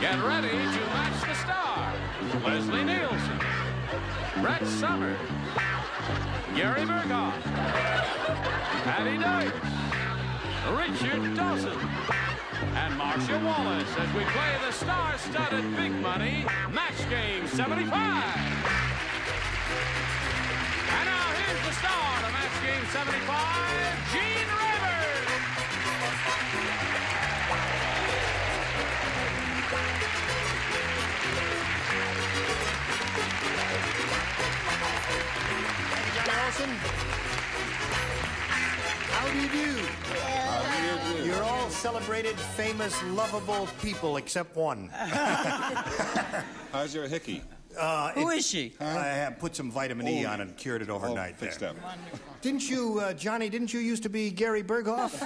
Get ready to match the stars. Leslie Nielsen, Brett Summers, Gary Burghoff, Patti, Deutsch, Richard Dawson, and Marcia Wallace as we play the star-studded big money match game 75. And now here's the star of match game 75, Gene Rivers. Dawson. How do you do? How do you do? You're all celebrated, famous, lovable people, except one. How's your hickey? Who is she? I have put some vitamin E on it and cured it overnight. Fixed there. up. Didn't you, Johnny, didn't you used to be Gary Burghoff?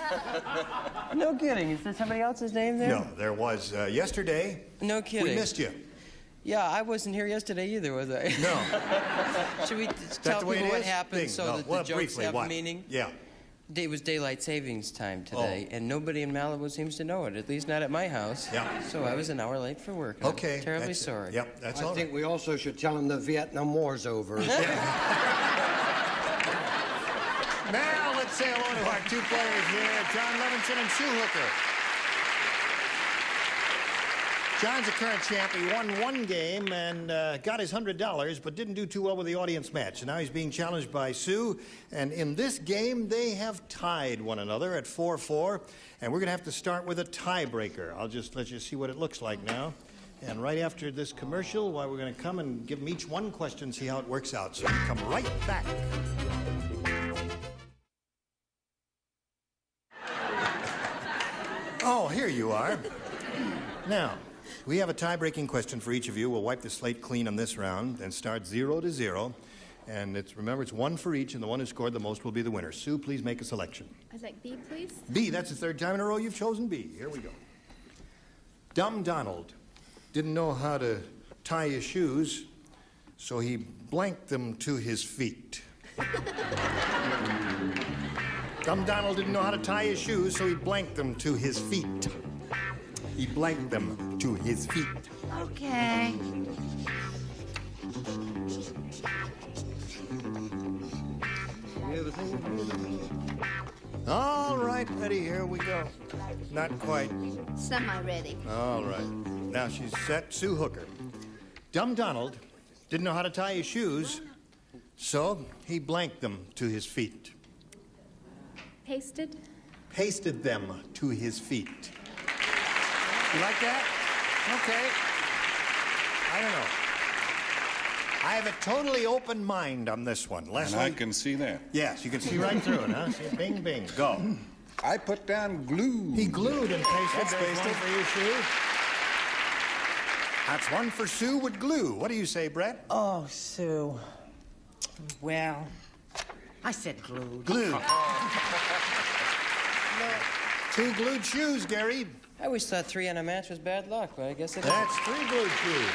No kidding. Is there somebody else's name there? No, there was yesterday. No kidding. We missed you. Yeah, I wasn't here yesterday either, was I? No. Should we tell the way people it what is? happened so No. that Well, the jokes briefly, have what? meaning? Yeah. It was daylight savings time today, and nobody in Malibu seems to know it, at least not at my house. Yeah. So I was an hour late for work. Okay. I'm terribly that's it. sorry. Yep, that's I all think right. we also should tell him the Vietnam War's over. Now let's say hello to our two players here, John Levinson and Sue Hooker. John's a current champ. He won one game and got his $100, but didn't do too well with the audience match. And now he's being challenged by Sue. And in this game, they have tied one another at 4-4. And we're going to have to start with a tiebreaker. I'll just let you see what it looks like now. And right after this commercial, we're going to come and give them each one question, see how it works out. So come right back. Oh, here you are. Now, we have a tie-breaking question for each of you. We'll wipe the slate clean on this round and start 0-0. And remember, it's one for each, and the one who scored the most will be the winner. Sue, please make a selection. I'd like B, please. B, that's the third time in a row you've chosen B. Here we go. Dumb Donald didn't know how to tie his shoes, so he blanked them to his feet. Dumb Donald didn't know how to tie his shoes, so he blanked them to his feet. He blanked them to his feet. Okay. All right, Betty, here we go. Not quite. Semi-ready. All right. Now she's set. Sue Hooker. Dumb Donald didn't know how to tie his shoes, so he blanked them to his feet. Pasted. Pasted them to his feet. You like that? Okay. I don't know. I have a totally open mind on this one. Leslie? And I can see that. Yes, you can see right through it, huh? See, bing, bing. Go. I put down glue. He glued and pasted. That's There's one pasted. for you, Sue. That's one for Sue with glue. What do you say, Brett? Oh, Sue. Well, I said glued. Glue. Two glued shoes, Gary. I always thought 3 on a match was bad luck, but I guess it That's 3 glued shoes.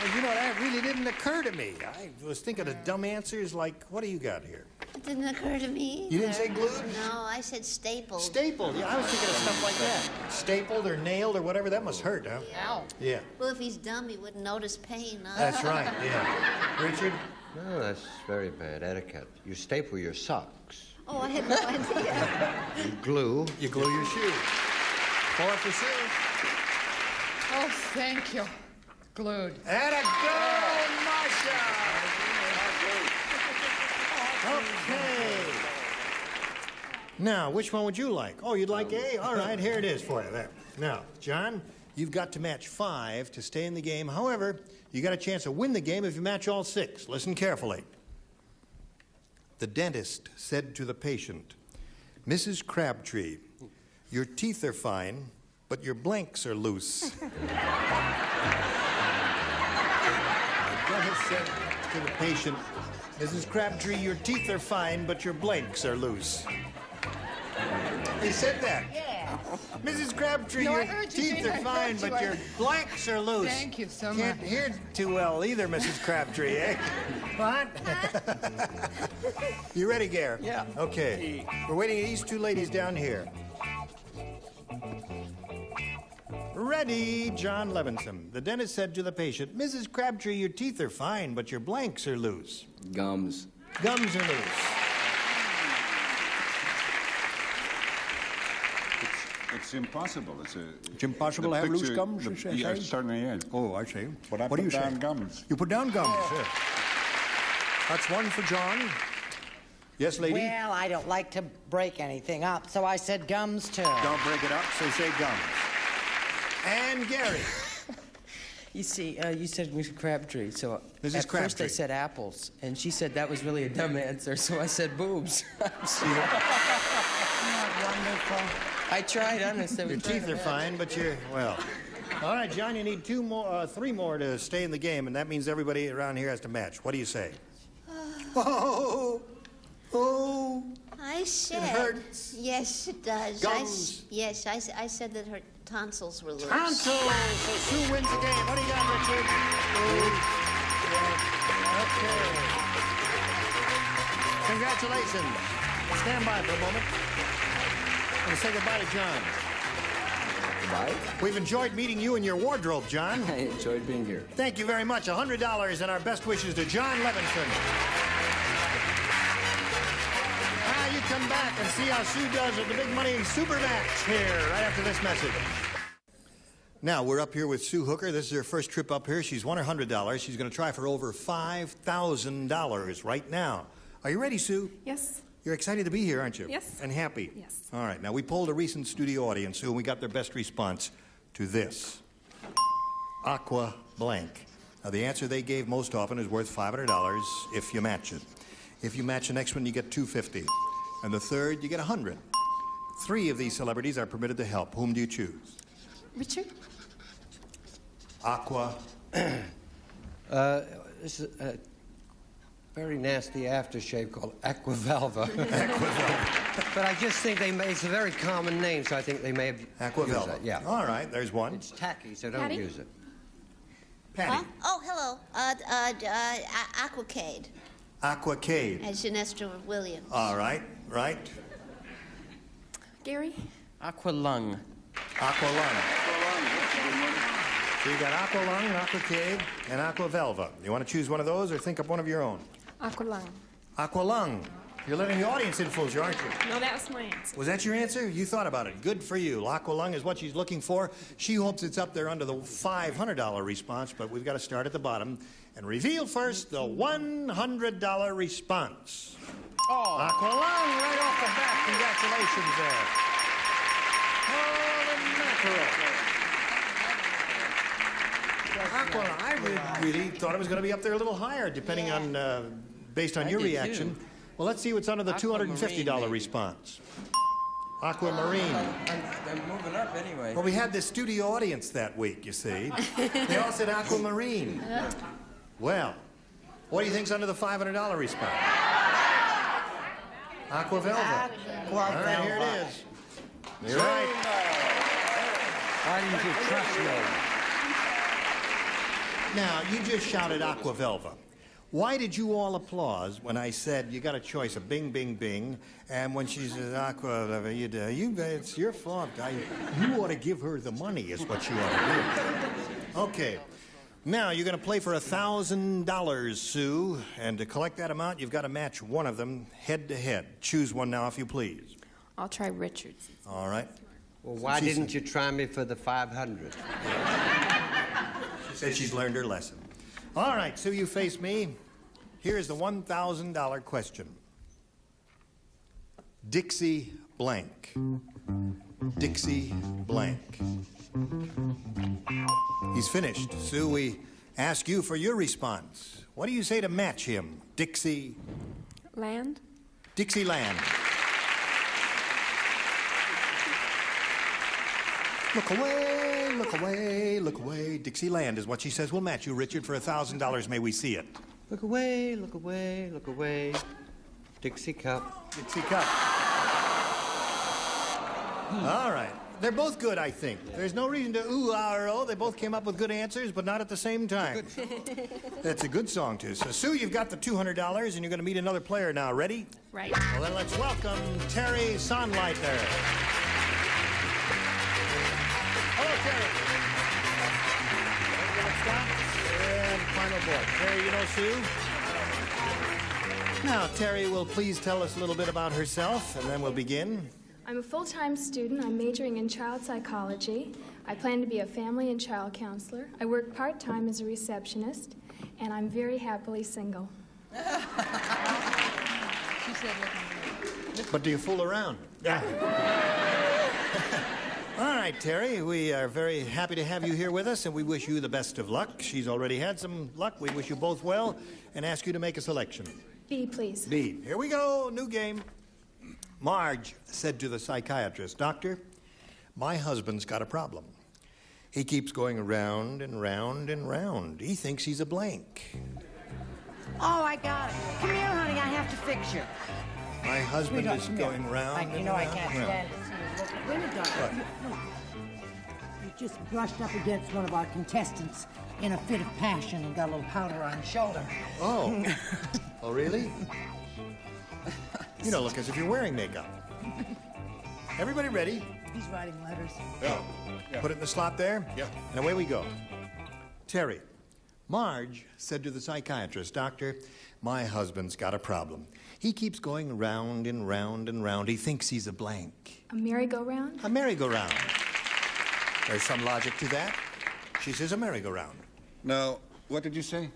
Well, you know, that really didn't occur to me. I was thinking of dumb answers like, what do you got here? It didn't occur to me. You didn't either. say glued? No, I said stapled. Stapled. Yeah, I was thinking of stuff like that. Stapled or nailed or whatever. That must hurt, huh? Ow. Yeah. Well, if he's dumb, he wouldn't notice pain, huh? That's right, yeah. Richard? No, that's very bad etiquette. You staple your socks. Oh, I had no idea. You glue. You glue your shoes. 4 for Sue. Oh, thank you. Glued. And a go, Marcia! Okay. Now, which one would you like? Oh, you'd like A? All right, here it is for you. There. Now, John, you've got to match 5 to stay in the game. However, you got a chance to win the game if you match all 6. Listen carefully. The dentist said to the patient, Mrs. Crabtree, your teeth are fine, but your blanks are loose. The dentist said to the patient, Mrs. Crabtree, your teeth are fine, but your blanks are loose. He said that. Yeah. Mrs. Crabtree, No, I your heard you, teeth Jane. are I fine, heard you. but your blanks are loose. Thank you so Can't much. hear too well either, Mrs. Crabtree, eh? What? You ready, Gare? Yeah. Okay. We're waiting for these two ladies down here. Ready, John Levinson. The dentist said to the patient, Mrs. Crabtree, your teeth are fine, but your blanks are loose. Gums. Gums are loose. It's impossible. It's impossible to have loose gums, you say? Yes, certainly is. Oh, I see. But I what do you put down say? gums. You put down gums. Sure. That's one for John. Yes, lady? Well, I don't like to break anything up, so I said gums too. Don't break it up, so say gums. And Gary. You see, you said Mrs. Crabtree, so Mrs. at first Crabtree. I said apples, and she said that was really a dumb answer, so I said boobs. Wonderful. I tried, honest. Your teeth are fine, but you're, well. All right, John, you need three more to stay in the game, and that means everybody around here has to match. What do you say? Oh, I said. It hurts. Yes, it does. Gums. I said that her tonsils were loose. Tonsils! So Sue wins the game. What do you got, Richard? Okay. Congratulations. Stand by for a moment. I'm going to say goodbye to John. Bye. We've enjoyed meeting you in your wardrobe, John. I enjoyed being here. Thank you very much. $100 and our best wishes to John Levinson. Now you come back and see how Sue does at the big money super match here right after this message. Now we're up here with Sue Hooker. This is her first trip up here. She's won her $100. She's going to try for over $5,000 right now. Are you ready, Sue? Yes. You're excited to be here, aren't you? Yes. And happy? Yes. All right. Now, we polled a recent studio audience, Sue, and we got their best response to this. Aqua blank. Now, the answer they gave most often is worth $500 if you match it. If you match the next one, you get $250. And the third, you get $100. 3 of these celebrities are permitted to help. Whom do you choose? Richard? Aqua. This is a very nasty aftershave called Aquavelva. Aquavelva. But I just think it's a very common name, so I think they may have Aquavelva. used that. Yeah. All right, there's one. It's tacky, so don't Patti? use it. Patti. Huh? Oh, hello. Aquacade. Aquacade. As Janessa Williams. All right, right. Gary? Aqualung. Aqualung. So you got Aqualung, Aquacade, and Aquavelva. You want to choose one of those or think up one of your own? Aqualung. Aqualung. You're letting the audience influence you, aren't you? No, that was my answer. Was that your answer? You thought about it. Good for you. Aqualung is what she's looking for. She hopes it's up there under the $500 response, but we've got to start at the bottom and reveal first the $100 response. Oh. Aqualung right off the bat. Congratulations there. Holy mackerel. Aqualung, I really thought it was going to be up there a little higher, depending on, based on your did reaction. too. Well, let's see what's under the $250 Aquamarine, response. Aquamarine. I'm moving up anyway. Well, we had this studio audience that week, you see. They all said Aquamarine. Well, what do you think's under the $500 response? Aquavelva. All right, here it is. You're right. Why didn't you trust me? Now, you just shouted Aquavelva. Why did you all applaud when I said you got a choice of Bing, Bing, Bing, and when she says Aquavelva, it's your fault. You ought to give her the money is what you ought to do. Okay. Now, you're going to play for $1,000, Sue, and to collect that amount, you've got to match one of them head-to-head. Choose one now, if you please. I'll try Richard's. All right. Well, why didn't you try me for the 500? She said she's learned her lesson. All right, Sue, you face me. Here's the $1,000 question. Dixie blank. Dixie blank. He's finished. Sue, we ask you for your response. What do you say to match him? Dixie... Land? Dixieland. Look away, look away, look away. Dixieland is what she says. We'll match you, Richard, for $1,000. May we see it? Look away, look away, look away. Dixie cup. Dixie cup. All right. They're both good, I think. There's no reason to ooh, ah, or oh. They both came up with good answers, but not at the same time. That's a good song, too. So, Sue, you've got the $200, and you're going to meet another player now. Ready? Right. Well, then let's welcome Terry Sonleiter. Hello, Terry. I'm aboard. Terry, you know Sue? Now, Terry will please tell us a little bit about herself, and then we'll begin. I'm a full-time student. I'm majoring in child psychology. I plan to be a family and child counselor. I work part-time as a receptionist, and I'm very happily single. She said, But do you fool around? All right, Terry, we are very happy to have you here with us, and we wish you the best of luck. She's already had some luck. We wish you both well and ask you to make a selection. B, please. B. Here we go, new game. Marge said to the psychiatrist, "Doctor, my husband's got a problem. He keeps going round and round and round. He thinks he's a blank. Oh, I got it. Come here, honey. I have to fix you. My husband Sweetheart, is come here. going round You and know I round can't and round." stand to see you look. Wait a minute, darling. You just brushed up against one of our contestants in a fit of passion and got a little powder on his shoulder. Oh. Oh, really? You don't look as if you're wearing makeup. Everybody ready? He's writing letters. Oh. Put it in the slot there? Yeah. And away we go. Terry, Marge said to the psychiatrist, "Doctor, my husband's got a problem. He keeps going round and round and round. He thinks he's a blank." A merry-go-round? A merry-go-round. There's some logic to that. She says a merry-go-round. Now, what did you say?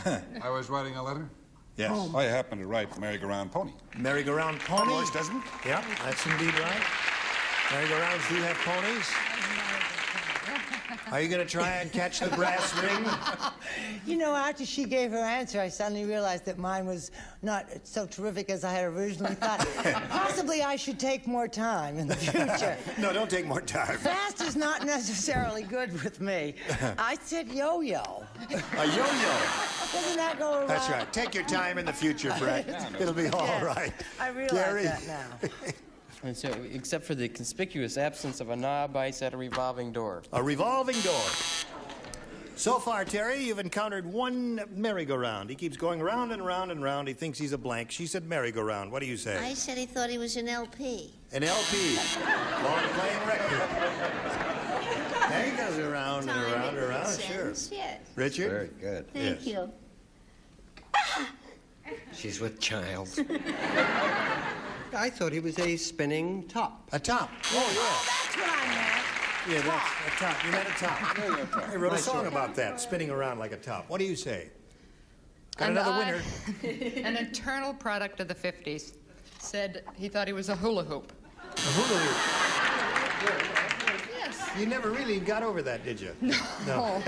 I was writing a letter? Yes. I happen to write merry-go-round pony. Merry-go-round pony? Voice, doesn't it? Yep, that's indeed right. Merry-go-rounds do have ponies. Are you going to try and catch the brass ring? You know, after she gave her answer, I suddenly realized that mine was not so terrific as I had originally thought. Possibly I should take more time in the future. No, don't take more time. Fast is not necessarily good with me. I said yo-yo. A yo-yo. Doesn't that go around? That's right. Take your time in the future, Brett. It'll be all Yeah, right. I realize Gary? that now. And so, except for the conspicuous absence of a knob, I said a revolving door. A revolving door. So far, Terry, you've encountered one merry-go-round. He keeps going round and round and round. He thinks he's a blank. She said merry-go-round. What do you say? I said he thought he was an LP. An LP. Long-playing record. There he goes around and around and around. Sure. Yes. Richard? Very good. Thank you. She's with child. I thought he was a spinning top. A top. Oh, That's what I meant. yeah. Yeah, that's a top. You meant a top. I wrote a Nice song one. about that, spinning around like a top. What do you say? Got And another I- winner. An eternal product of the 50s. Said he thought he was a hula hoop. A hula hoop. Yes. You never really got over that, did you? No.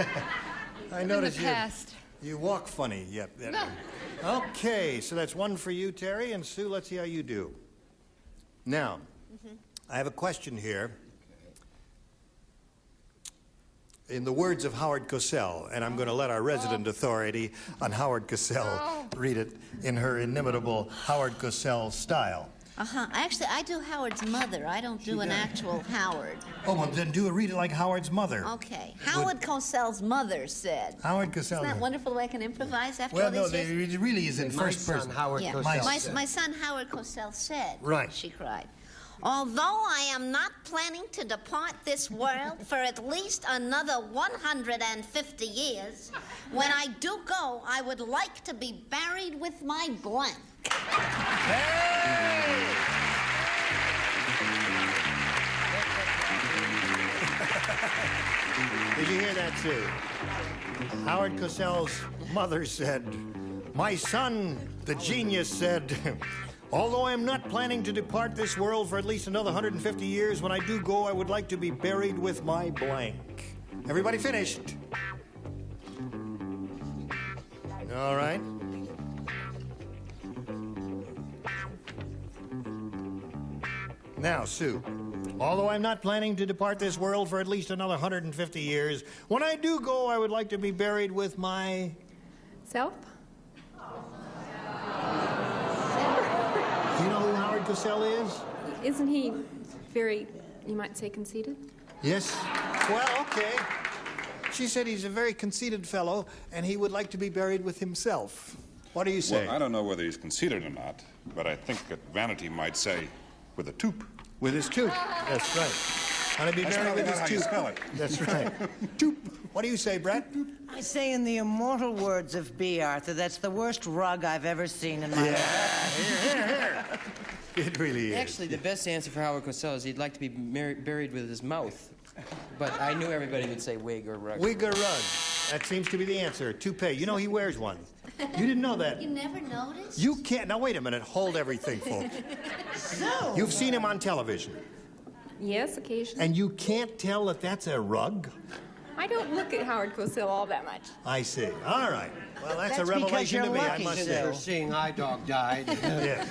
I noticed In the past. you walk funny. Yep. No. Okay, so that's one for you, Terry, and Sue, let's see how you do. Now, I have a question here. In the words of Howard Cosell, and I'm going to let our resident authority on Howard Cosell read it in her inimitable Howard Cosell style. Actually, I do Howard's mother. I don't do an actual Howard. Oh, well, then read it like Howard's mother. Okay. Howard Cosell's mother said. Howard Cosell. Isn't that wonderful the way I can improvise after Well, all no, these years? it really is in My first son, person. Howard Yeah. Cosell. My son Howard Cosell said. Right. She cried. Although I am not planning to depart this world for at least another 150 years, when I do go, I would like to be buried with my blank. Did you hear that, Sue? Howard Cosell's mother said, "My son, the genius, said, although I am not planning to depart this world for at least another 150 years, when I do go, I would like to be buried with my blank." Everybody finished? All right. Now, Sue, although I'm not planning to depart this world for at least another 150 years, when I do go, I would like to be buried with my... Self? Do you know who Howard Cosell is? Isn't he very, you might say, conceited? Yes. Well, okay. She said he's a very conceited fellow, and he would like to be buried with himself. What do you say? Well, I don't know whether he's conceited or not, but I think that vanity might say, with a toop. With his toop. That's right. Want to be That's buried probably with not his how you toop. spell it. That's right. Toop. What do you say, Brett? I say in the immortal words of B. Arthur, that's the worst rug I've ever seen in my life. Here. It really is. Actually, the best answer for Howard Cosell is he'd like to be buried with his mouth. But I knew everybody would say wig or rug. Wig or rug. That seems to be the answer. Toupee. You know he wears one. You didn't know that. You never noticed? You can't. Now, wait a minute. Hold everything, folks. So? You've seen him on television. Yes, occasionally. And you can't tell that that's a rug? I don't look at Howard Cosell all that much. I see. All right. Well, that's a That's revelation because to me, you're I lucky, must Sue. say. Her seeing eye dog died. Yeah.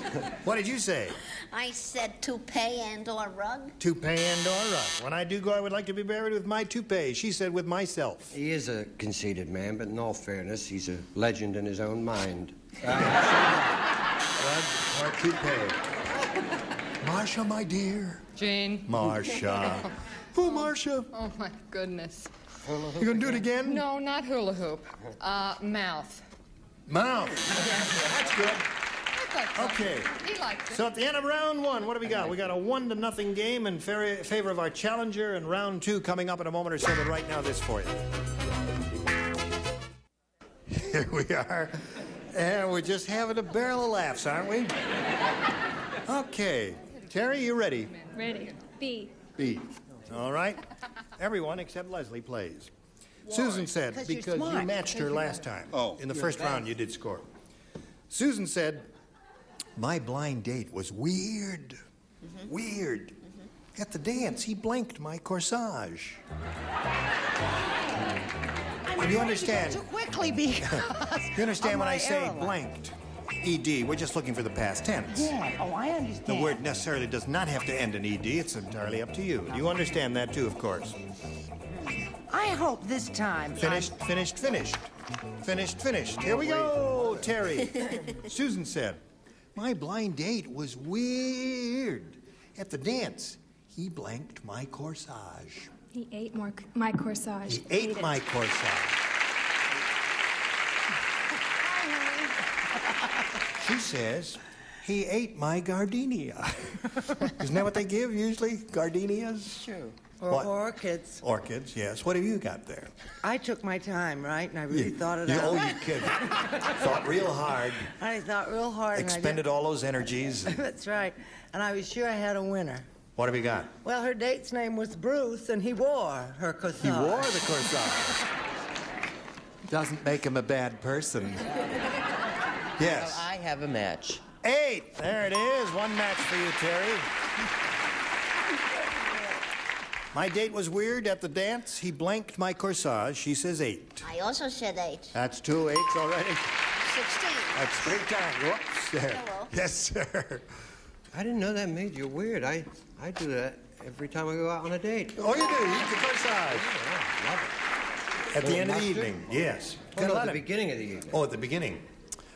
What did you say? I said toupee and/or rug. Toupee and or rug. When I do go, I would like to be buried with my toupee. She said with myself. He is a conceited man, but in all fairness, he's a legend in his own mind. Rug or toupee. Marcia, my dear. Gene. Marcia. Oh, Marcia. Oh, my goodness. You gonna do it again? No, not hula hoop. Mouth. Mouth. That's good. I thought so. Okay. He likes it. So at the end of round one, what do we got? We got a 1-0 game in favor of our challenger, and round two coming up in a moment or so, but right now this for you. Here we are. And we're just having a barrel of laughs, aren't we? Okay. Terry, you ready? Ready. B. B. All right. Everyone except Leslie plays. Susan said, Because you're because you smart. matched her last time. Oh. In the first round, you did score. Susan said, my blind date was weird. Weird. At the dance, he blanked my corsage. And you understand? Too quickly because You understand of when my I say airline. blanked? ED, we're just looking for the past tense. Yeah. Oh, I understand. The word necessarily does not have to end in ED. It's entirely up to you. You understand that too, of course. I hope this time. Finished. Here we go, Terry. Susan said, my blind date was weird. At the dance, he blanked my corsage. He ate my corsage. He ate my corsage. She says, he ate my gardenia. Isn't that what they give usually? Gardenias? True. Or What? orchids. Orchids, yes. What have you got there? I took my time, right? And I really thought it You- out. Oh, you kid. Thought real hard. I thought real hard. and I Expended all those energies. did- That's right. And I was sure I had a winner. What have you got? Well, her date's name was Bruce, and he wore her corsage. He wore the corsage. Doesn't make him a bad person. Yes. Well, I have a match. 8. There it is. One match for you, Terry. My date was weird at the dance. He blanked my corsage. She says 8. I also said 8. That's 2 8s already. 16. That's 3 times. Whoops. There. Hello. Yes, sir. I didn't know that made you weird. I do that every time I go out on a date. Oh, you do. You eat the corsage. I love it. At the Little end of the mustard? evening. Yes. Oh, Gotta no, let at the him- beginning of the evening. Oh, at the beginning.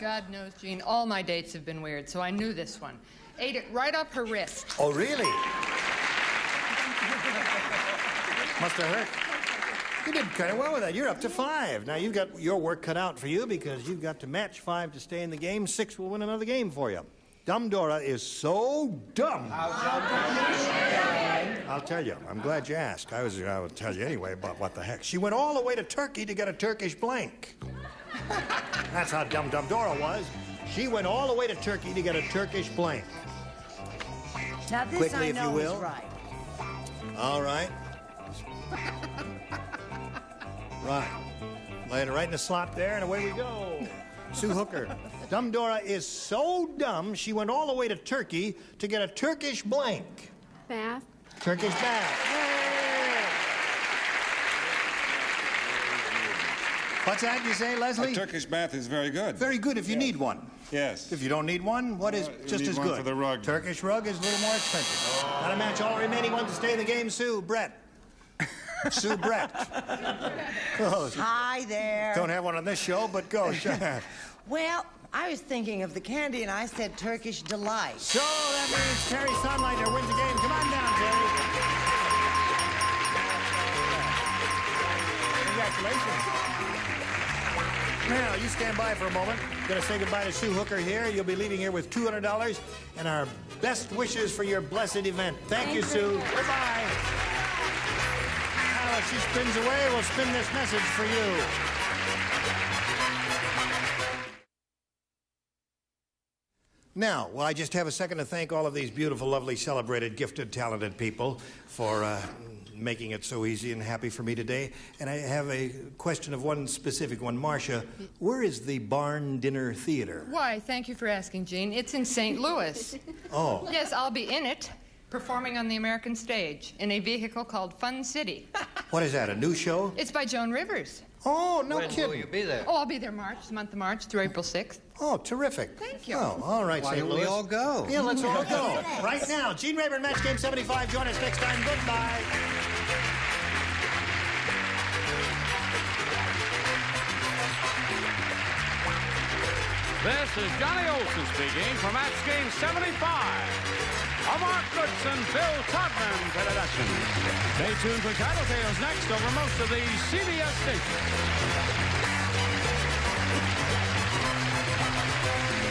God knows, Gene, all my dates have been weird, so I knew this one. Ate it right up her wrist. Oh, really? Must have hurt. You did kind of well with that. You're up to 5. Now, you've got your work cut out for you because you've got to match 5 to stay in the game. 6 will win another game for you. Dumb Dora is so dumb. I'll tell you. I'm glad you asked. I would tell you anyway, but what the heck. She went all the way to Turkey to get a Turkish blank. That's how dumb Dora was. She went all the way to Turkey to get a Turkish blank. Now this Quickly, I if you know will. is right. All right. Right. Lay it right in the slot there, and away we go. Sue Hooker. Dumb Dora is so dumb, she went all the way to Turkey to get a Turkish blank. Bath. Turkish bath. What's that you say, Leslie? A Turkish bath is very good. Very good if you need one. Yes. If you don't need one, what is you just need as one good? for the rug. Turkish rug is a little more expensive. Got to match all remaining ones to stay in the game. Sue, Brett. Sue, Brett. Oh, Hi there. don't have one on this show, but go. Well, I was thinking of the candy, and I said Turkish Delight. So that means Terry Sunlighter wins the game. Come on down, Terry. Congratulations. Now, you stand by for a moment. Going to say goodbye to Sue Hooker here. You'll be leaving here with $200 and our best wishes for your blessed event. Thank you, Sue. Goodbye. Now, as she spins away, we'll spin this message for you. Now, well, I just have a second to thank all of these beautiful, lovely, celebrated, gifted, talented people for making it so easy and happy for me today. And I have a question of one specific one. Marcia, where is the Barn Dinner Theater? Why, thank you for asking, Gene. It's in St. Louis. Oh. Yes, I'll be in it, performing on the American stage in a vehicle called Fun City. What is that, a new show? It's by Joan Rivers. Oh, no When kidding. will you be there? Oh, I'll be there the month of March through April 6th. Oh, terrific. Thank you. Oh, all right, Why St. don't Louis. we all go? Yeah, let's all go. Right now. Gene Rayburn, Match Game 75. Join us next time. Goodbye. This is Johnny Olson speaking for Match Game 75. A Mark Goodson, Bill Todman production. Stay tuned for title tales next over most of these CBS stations.